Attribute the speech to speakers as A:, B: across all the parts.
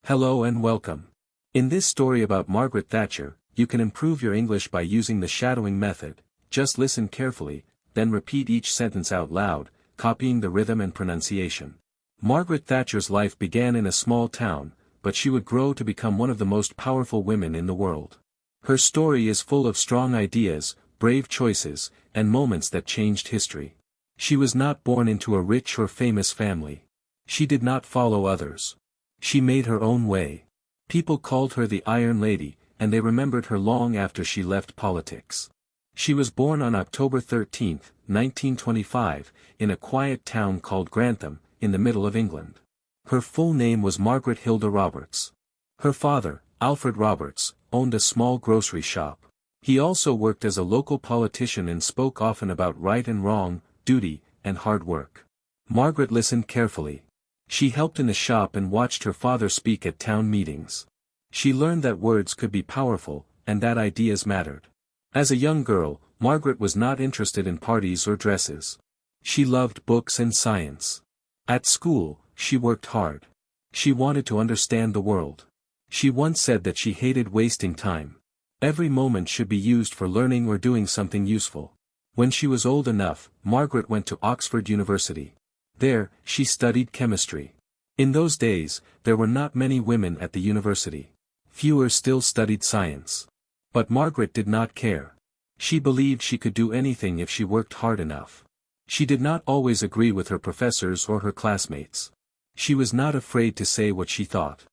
A: Hello and welcome. In this story about Margaret Thatcher, you can improve your English by using the shadowing method. Just listen carefully, then repeat each sentence out loud, copying the rhythm and pronunciation. Margaret Thatcher's life began in a small town, but she would grow to become one of the most powerful women in the world. Her story is full of strong ideas, brave choices, and moments that changed history. She was not born into a rich or famous family. She did not follow others. She made her own way. People called her the Iron Lady, and they remembered her long after she left politics. She was born on October 13, 1925, in a quiet town called Grantham, in the middle of England. Her full name was Margaret Hilda Roberts. Her father, Alfred Roberts, owned a small grocery shop. He also worked as a local politician and spoke often about right and wrong, duty, and hard work. Margaret listened carefully. She helped in the shop and watched her father speak at town meetings. She learned that words could be powerful, and that ideas mattered. As a young girl, Margaret was not interested in parties or dresses. She loved books and science. At school, she worked hard. She wanted to understand the world. She once said that she hated wasting time. Every moment should be used for learning or doing something useful. When she was old enough, Margaret went to Oxford University. There, she studied chemistry. In those days, there were not many women at the university. Fewer still studied science. But Margaret did not care. She believed she could do anything if she worked hard enough. She did not always agree with her professors or her classmates. She was not afraid to say what she thought.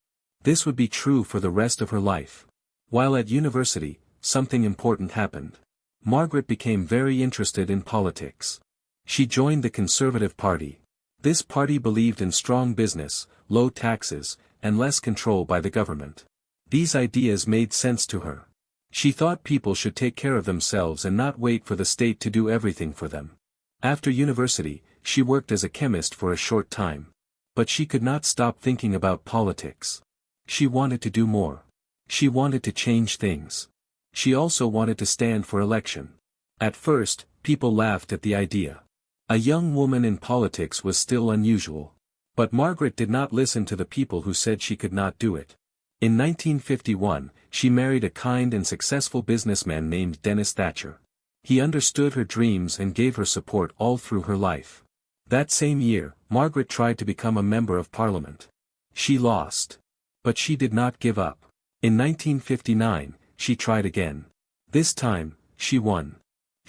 A: This would be true for the rest of her life. While at university, something important happened. Margaret became very interested in politics. She joined the Conservative Party. This party believed in strong business, low taxes, and less control by the government. These ideas made sense to her. She thought people should take care of themselves and not wait for the state to do everything for them. After university, she worked as a chemist for a short time. But she could not stop thinking about politics. She wanted to do more. She wanted to change things. She also wanted to stand for election. At first, people laughed at the idea. A young woman in politics was still unusual. But Margaret did not listen to the people who said she could not do it. In 1951, she married a kind and successful businessman named Dennis Thatcher. He understood her dreams and gave her support all through her life. That same year, Margaret tried to become a member of Parliament. She lost. But she did not give up. In 1959, she tried again. This time, she won.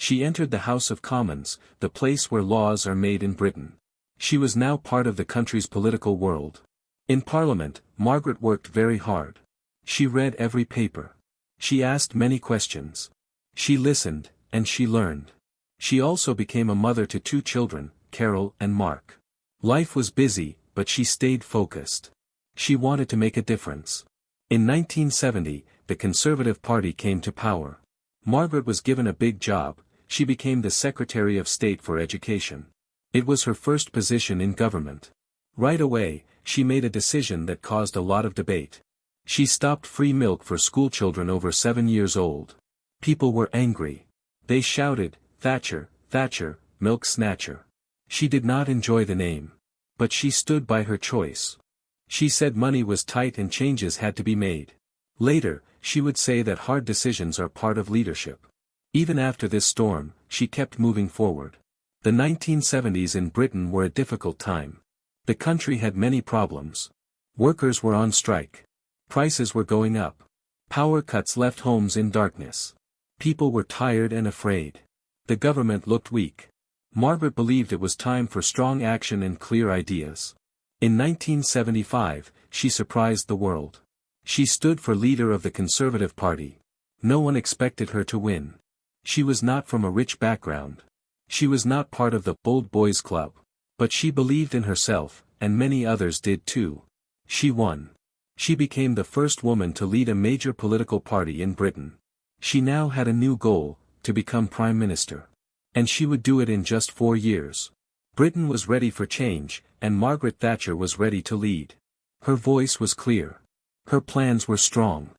A: She entered the House of Commons, the place where laws are made in Britain. She was now part of the country's political world. In Parliament, Margaret worked very hard. She read every paper. She asked many questions. She listened, and she learned. She also became a mother to 2 children, Carol and Mark. Life was busy, but she stayed focused. She wanted to make a difference. In 1970, the Conservative Party came to power. Margaret was given a big job. She became the Secretary of State for Education. It was her first position in government. Right away, she made a decision that caused a lot of debate. She stopped free milk for schoolchildren over 7 years old. People were angry. They shouted, "Thatcher, Thatcher, milk snatcher." She did not enjoy the name. But she stood by her choice. She said money was tight and changes had to be made. Later, she would say that hard decisions are part of leadership. Even after this storm, she kept moving forward. The 1970s in Britain were a difficult time. The country had many problems. Workers were on strike. Prices were going up. Power cuts left homes in darkness. People were tired and afraid. The government looked weak. Margaret believed it was time for strong action and clear ideas. In 1975, she surprised the world. She stood for leader of the Conservative Party. No one expected her to win. She was not from a rich background. She was not part of the Bold Boys Club. But she believed in herself, and many others did too. She won. She became the first woman to lead a major political party in Britain. She now had a new goal, to become Prime Minister. And she would do it in just 4 years. Britain was ready for change, and Margaret Thatcher was ready to lead. Her voice was clear. Her plans were strong.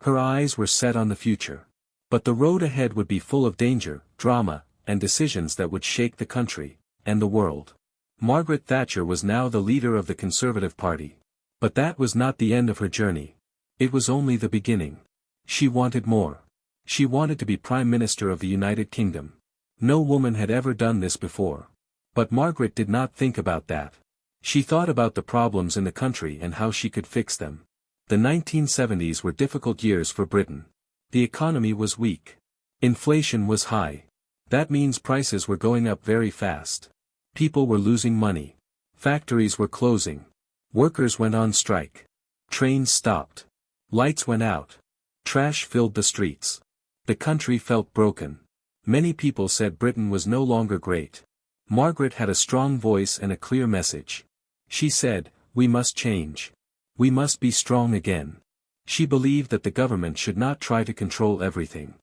A: Her eyes were set on the future. But the road ahead would be full of danger, drama, and decisions that would shake the country, and the world. Margaret Thatcher was now the leader of the Conservative Party. But that was not the end of her journey. It was only the beginning. She wanted more. She wanted to be Prime Minister of the United Kingdom. No woman had ever done this before. But Margaret did not think about that. She thought about the problems in the country and how she could fix them. The 1970s were difficult years for Britain. The economy was weak. Inflation was high. That means prices were going up very fast. People were losing money. Factories were closing. Workers went on strike. Trains stopped. Lights went out. Trash filled the streets. The country felt broken. Many people said Britain was no longer great. Margaret had a strong voice and a clear message. She said, "We must change. We must be strong again." She believed that the government should not try to control everything.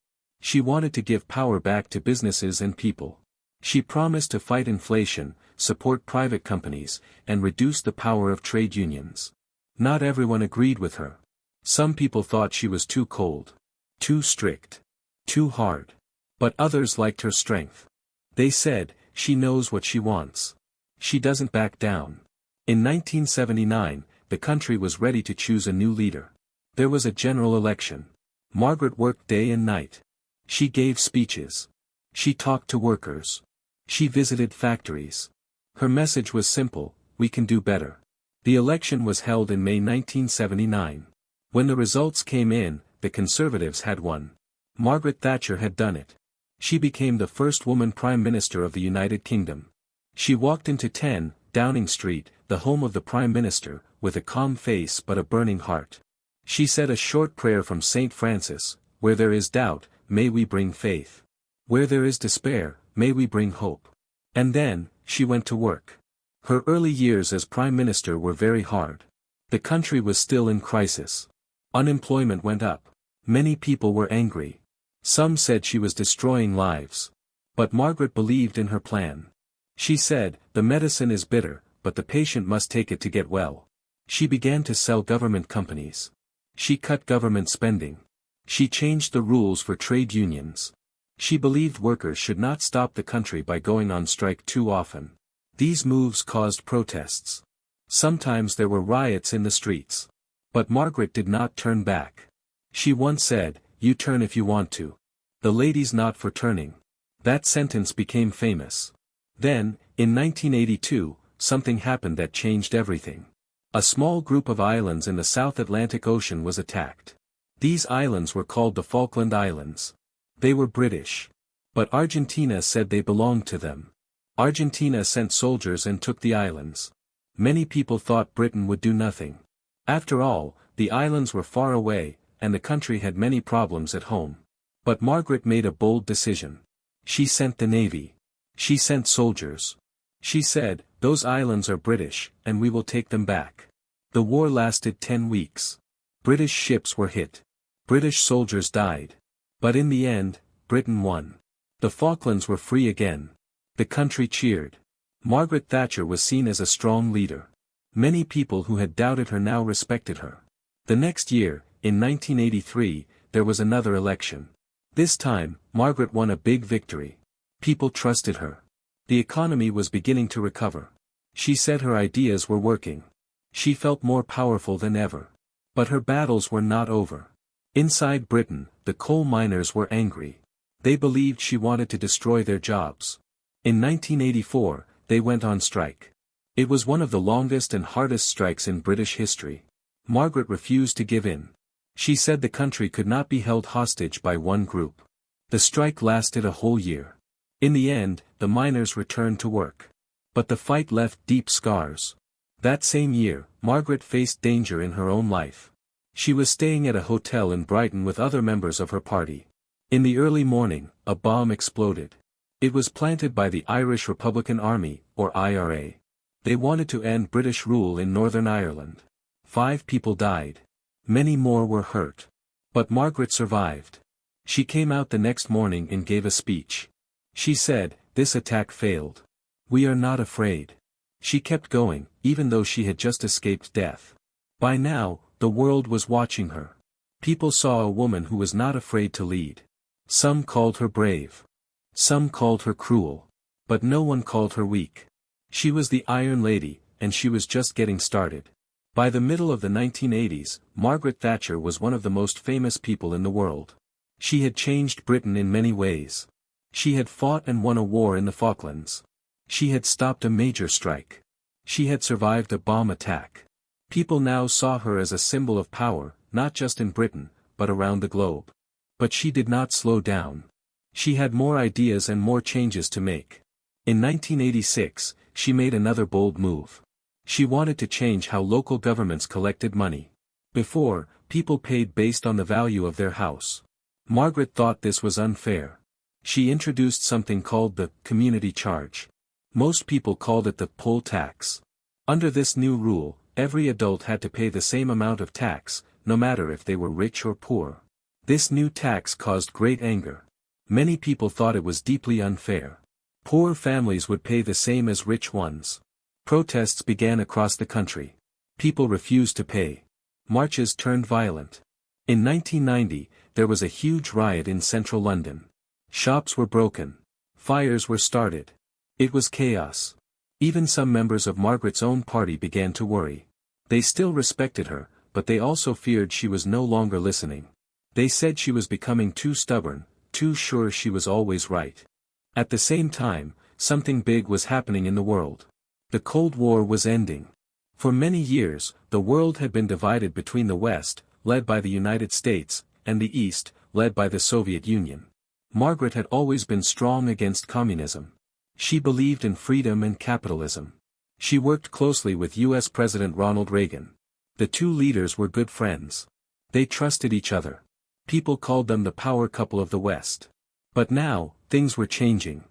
A: She wanted to give power back to businesses and people. She promised to fight inflation, support private companies, and reduce the power of trade unions. Not everyone agreed with her. Some people thought she was too cold, too strict, too hard. But others liked her strength. They said, "She knows what she wants. She doesn't back down." In 1979, the country was ready to choose a new leader. There was a general election. Margaret worked day and night. She gave speeches. She talked to workers. She visited factories. Her message was simple: we can do better. The election was held in May 1979. When the results came in, the Conservatives had won. Margaret Thatcher had done it. She became the first woman Prime Minister of the United Kingdom. She walked into 10 Downing Street, the home of the Prime Minister, with a calm face but a burning heart. She said a short prayer from St. Francis: "Where there is doubt, may we bring faith. Where there is despair, may we bring hope." And then, she went to work. Her early years as Prime Minister were very hard. The country was still in crisis. Unemployment went up. Many people were angry. Some said she was destroying lives. But Margaret believed in her plan. She said, "The medicine is bitter, but the patient must take it to get well." She began to sell government companies. She cut government spending. She changed the rules for trade unions. She believed workers should not stop the country by going on strike too often. These moves caused protests. Sometimes there were riots in the streets. But Margaret did not turn back. She once said, "You turn if you want to. The lady's not for turning." That sentence became famous. Then, in 1982, something happened that changed everything. A small group of islands in the South Atlantic Ocean was attacked. These islands were called the Falkland Islands. They were British. But Argentina said they belonged to them. Argentina sent soldiers and took the islands. Many people thought Britain would do nothing. After all, the islands were far away, and the country had many problems at home. But Margaret made a bold decision. She sent the navy. She sent soldiers. She said, "Those islands are British, and we will take them back." The war lasted 10 weeks. British ships were hit. British soldiers died. But in the end, Britain won. The Falklands were free again. The country cheered. Margaret Thatcher was seen as a strong leader. Many people who had doubted her now respected her. The next year, in 1983, there was another election. This time, Margaret won a big victory. People trusted her. The economy was beginning to recover. She said her ideas were working. She felt more powerful than ever. But her battles were not over. Inside Britain, the coal miners were angry. They believed she wanted to destroy their jobs. In 1984, they went on strike. It was one of the longest and hardest strikes in British history. Margaret refused to give in. She said the country could not be held hostage by one group. The strike lasted a whole year. In the end, the miners returned to work. But the fight left deep scars. That same year, Margaret faced danger in her own life. She was staying at a hotel in Brighton with other members of her party. In the early morning, a bomb exploded. It was planted by the Irish Republican Army, or IRA. They wanted to end British rule in Northern Ireland. 5 people died. Many more were hurt. But Margaret survived. She came out the next morning and gave a speech. She said, "This attack failed. We are not afraid." She kept going, even though she had just escaped death. By now, the world was watching her. People saw a woman who was not afraid to lead. Some called her brave. Some called her cruel. But no one called her weak. She was the Iron Lady, and she was just getting started. By the middle of the 1980s, Margaret Thatcher was one of the most famous people in the world. She had changed Britain in many ways. She had fought and won a war in the Falklands. She had stopped a major strike. She had survived a bomb attack. People now saw her as a symbol of power, not just in Britain, but around the globe. But she did not slow down. She had more ideas and more changes to make. In 1986, she made another bold move. She wanted to change how local governments collected money. Before, people paid based on the value of their house. Margaret thought this was unfair. She introduced something called the community charge. Most people called it the poll tax. Under this new rule, every adult had to pay the same amount of tax, no matter if they were rich or poor. This new tax caused great anger. Many people thought it was deeply unfair. Poor families would pay the same as rich ones. Protests began across the country. People refused to pay. Marches turned violent. In 1990, there was a huge riot in central London. Shops were broken. Fires were started. It was chaos. Even some members of Margaret's own party began to worry. They still respected her, but they also feared she was no longer listening. They said she was becoming too stubborn, too sure she was always right. At the same time, something big was happening in the world. The Cold War was ending. For many years, the world had been divided between the West, led by the United States, and the East, led by the Soviet Union. Margaret had always been strong against communism. She believed in freedom and capitalism. She worked closely with U.S. President Ronald Reagan. The two leaders were good friends. They trusted each other. People called them the power couple of the West. But now, things were changing.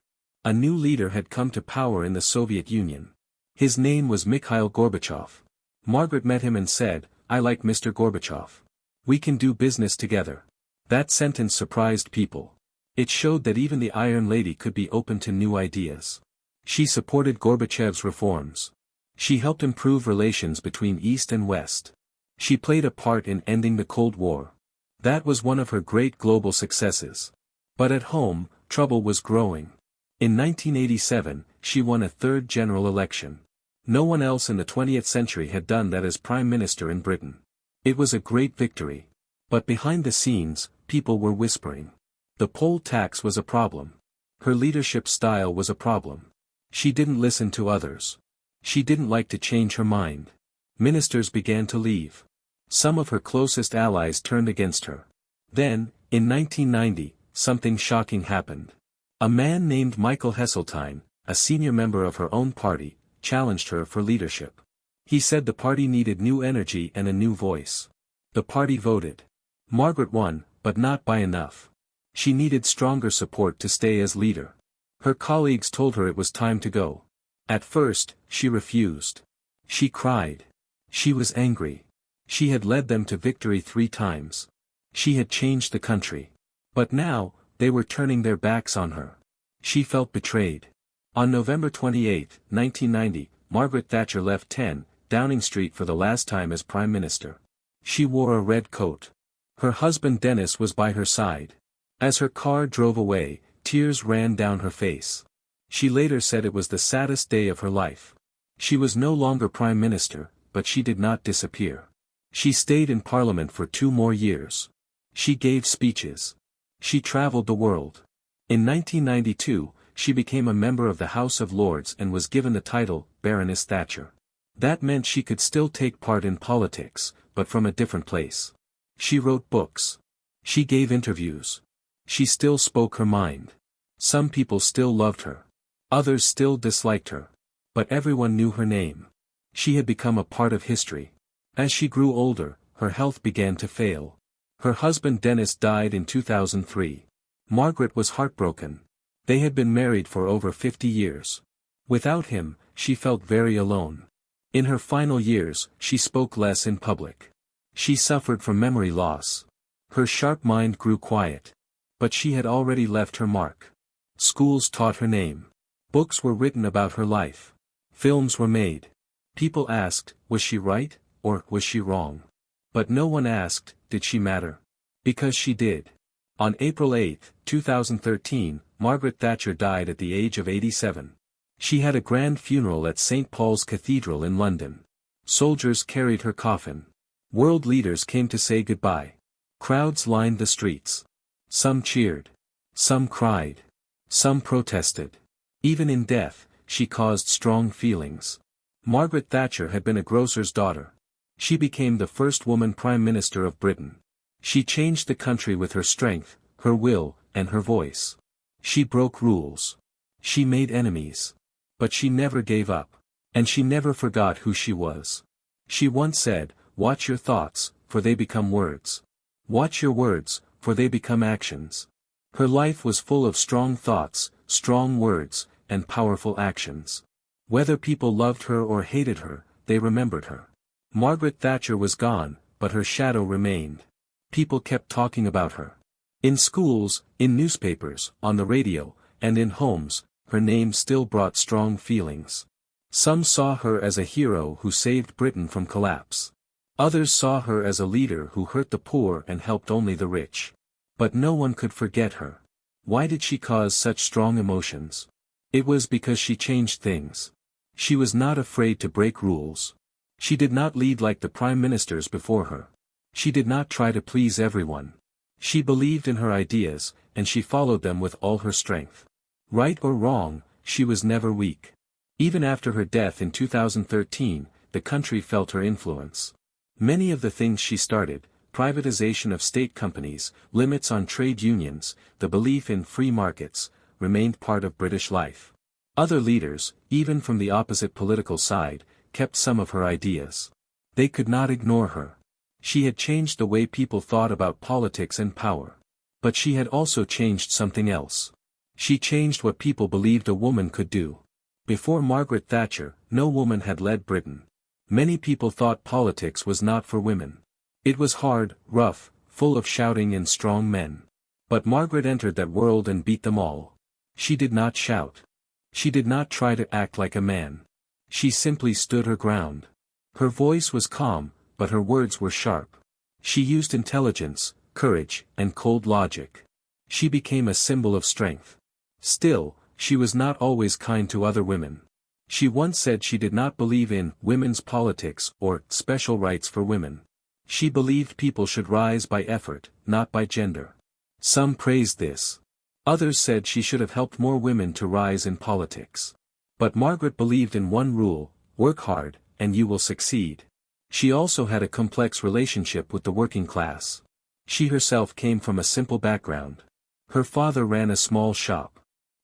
A: A new leader had come to power in the Soviet Union. His name was Mikhail Gorbachev. Margaret met him and said, "I like Mr. Gorbachev. We can do business together." That sentence surprised people. It showed that even the Iron Lady could be open to new ideas. She supported Gorbachev's reforms. She helped improve relations between East and West. She played a part in ending the Cold War. That was one of her great global successes. But at home, trouble was growing. In 1987, she won a third general election. No one else in the 20th century had done that as Prime Minister in Britain. It was a great victory. But behind the scenes, people were whispering. The poll tax was a problem. Her leadership style was a problem. She didn't listen to others. She didn't like to change her mind. Ministers began to leave. Some of her closest allies turned against her. Then, in 1990, something shocking happened. A man named Michael Heseltine, a senior member of her own party, challenged her for leadership. He said the party needed new energy and a new voice. The party voted. Margaret won, but not by enough. She needed stronger support to stay as leader. Her colleagues told her it was time to go. At first, she refused. She cried. She was angry. She had led them to victory 3 times. She had changed the country. But now, they were turning their backs on her. She felt betrayed. On November 28, 1990, Margaret Thatcher left 10 Downing Street for the last time as Prime Minister. She wore a red coat. Her husband Dennis was by her side. As her car drove away, tears ran down her face. She later said it was the saddest day of her life. She was no longer Prime Minister, but she did not disappear. She stayed in Parliament for 2 more years. She gave speeches. She traveled the world. In 1992, she became a member of the House of Lords and was given the title, Baroness Thatcher. That meant she could still take part in politics, but from a different place. She wrote books. She gave interviews. She still spoke her mind. Some people still loved her. Others still disliked her. But everyone knew her name. She had become a part of history. As she grew older, her health began to fail. Her husband Dennis died in 2003. Margaret was heartbroken. They had been married for over 50 years. Without him, she felt very alone. In her final years, she spoke less in public. She suffered from memory loss. Her sharp mind grew quiet. But she had already left her mark. Schools taught her name. Books were written about her life. Films were made. People asked, was she right, or was she wrong? But no one asked, did she matter? Because she did. On April 8, 2013, Margaret Thatcher died at the age of 87. She had a grand funeral at St. Paul's Cathedral in London. Soldiers carried her coffin. World leaders came to say goodbye. Crowds lined the streets. Some cheered. Some cried. Some protested. Even in death, she caused strong feelings. Margaret Thatcher had been a grocer's daughter. She became the first woman Prime Minister of Britain. She changed the country with her strength, her will, and her voice. She broke rules. She made enemies. But she never gave up. And she never forgot who she was. She once said, "Watch your thoughts, for they become words. Watch your words, for they become actions." Her life was full of strong thoughts, strong words, and powerful actions. Whether people loved her or hated her, they remembered her. Margaret Thatcher was gone, but her shadow remained. People kept talking about her. In schools, in newspapers, on the radio, and in homes, her name still brought strong feelings. Some saw her as a hero who saved Britain from collapse. Others saw her as a leader who hurt the poor and helped only the rich. But no one could forget her. Why did she cause such strong emotions? It was because she changed things. She was not afraid to break rules. She did not lead like the prime ministers before her. She did not try to please everyone. She believed in her ideas, and she followed them with all her strength. Right or wrong, she was never weak. Even after her death in 2013, the country felt her influence. Many of the things she started, privatization of state companies, limits on trade unions, the belief in free markets, remained part of British life. Other leaders, even from the opposite political side, kept some of her ideas. They could not ignore her. She had changed the way people thought about politics and power. But she had also changed something else. She changed what people believed a woman could do. Before Margaret Thatcher, no woman had led Britain. Many people thought politics was not for women. It was hard, rough, full of shouting and strong men. But Margaret entered that world and beat them all. She did not shout. She did not try to act like a man. She simply stood her ground. Her voice was calm, but her words were sharp. She used intelligence, courage, and cold logic. She became a symbol of strength. Still, she was not always kind to other women. She once said she did not believe in women's politics or special rights for women. She believed people should rise by effort, not by gender. Some praised this. Others said she should have helped more women to rise in politics. But Margaret believed in one rule: work hard, and you will succeed. She also had a complex relationship with the working class. She herself came from a simple background. Her father ran a small shop.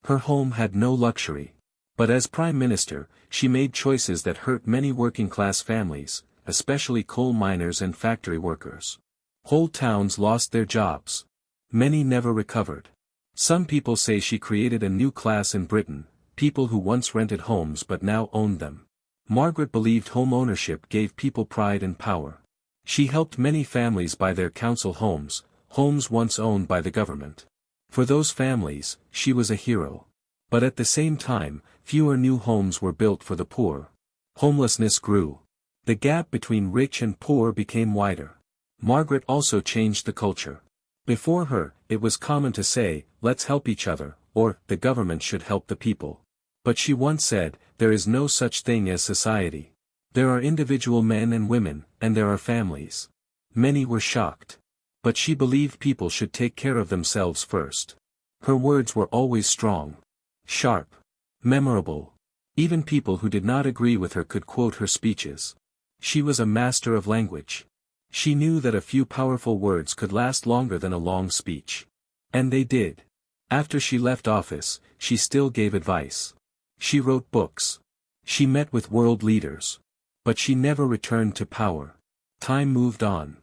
A: Her home had no luxury. But as Prime Minister, she made choices that hurt many working-class families, especially coal miners and factory workers. Whole towns lost their jobs. Many never recovered. Some people say she created a new class in Britain, people who once rented homes but now owned them. Margaret believed home ownership gave people pride and power. She helped many families buy their council homes, homes once owned by the government. For those families, she was a hero. But at the same time, fewer new homes were built for the poor. Homelessness grew. The gap between rich and poor became wider. Margaret also changed the culture. Before her, it was common to say, "Let's help each other," or, "The government should help the people." But she once said, "There is no such thing as society. There are individual men and women, and there are families." Many were shocked. But she believed people should take care of themselves first. Her words were always strong, sharp, memorable. Even people who did not agree with her could quote her speeches. She was a master of language. She knew that a few powerful words could last longer than a long speech. And they did. After she left office, she still gave advice. She wrote books. She met with world leaders. But she never returned to power. Time moved on.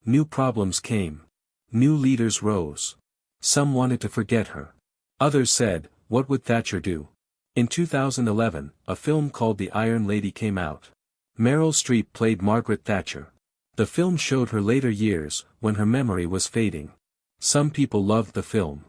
A: New problems came. New leaders rose. Some wanted to forget her. Others said, "What would Thatcher do?" In 2011, a film called The Iron Lady came out. Meryl Streep played Margaret Thatcher. The film showed her later years, when her memory was fading. Some people loved the film.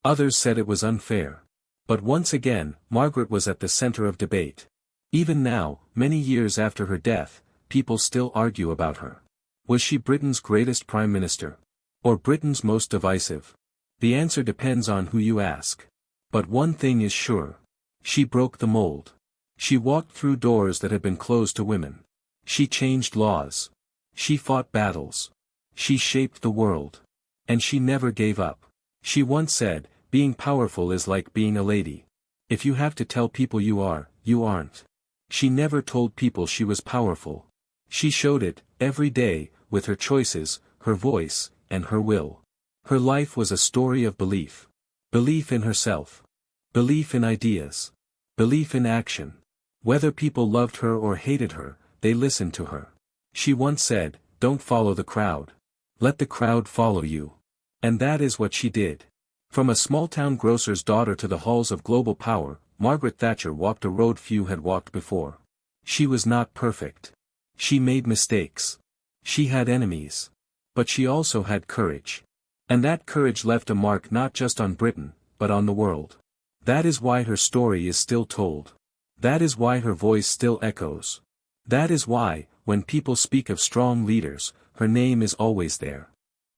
A: Others said it was unfair. But once again, Margaret was at the center of debate. Even now, many years after her death, people still argue about her. Was she Britain's greatest prime minister? Or Britain's most divisive? The answer depends on who you ask. But one thing is sure. She broke the mold. She walked through doors that had been closed to women. She changed laws. She fought battles. She shaped the world. And she never gave up. She once said, "Being powerful is like being a lady. If you have to tell people you are, you aren't." She never told people she was powerful. She showed it, every day, with her choices, her voice, and her will. Her life was a story of belief. Belief in herself. Belief in ideas. Belief in action. Whether people loved her or hated her, they listened to her. She once said, "Don't follow the crowd. Let the crowd follow you." And that is what she did. From a small-town grocer's daughter to the halls of global power, Margaret Thatcher walked a road few had walked before. She was not perfect. She made mistakes. She had enemies. But she also had courage. And that courage left a mark not just on Britain, but on the world. That is why her story is still told. That is why her voice still echoes. That is why, when people speak of strong leaders, her name is always there.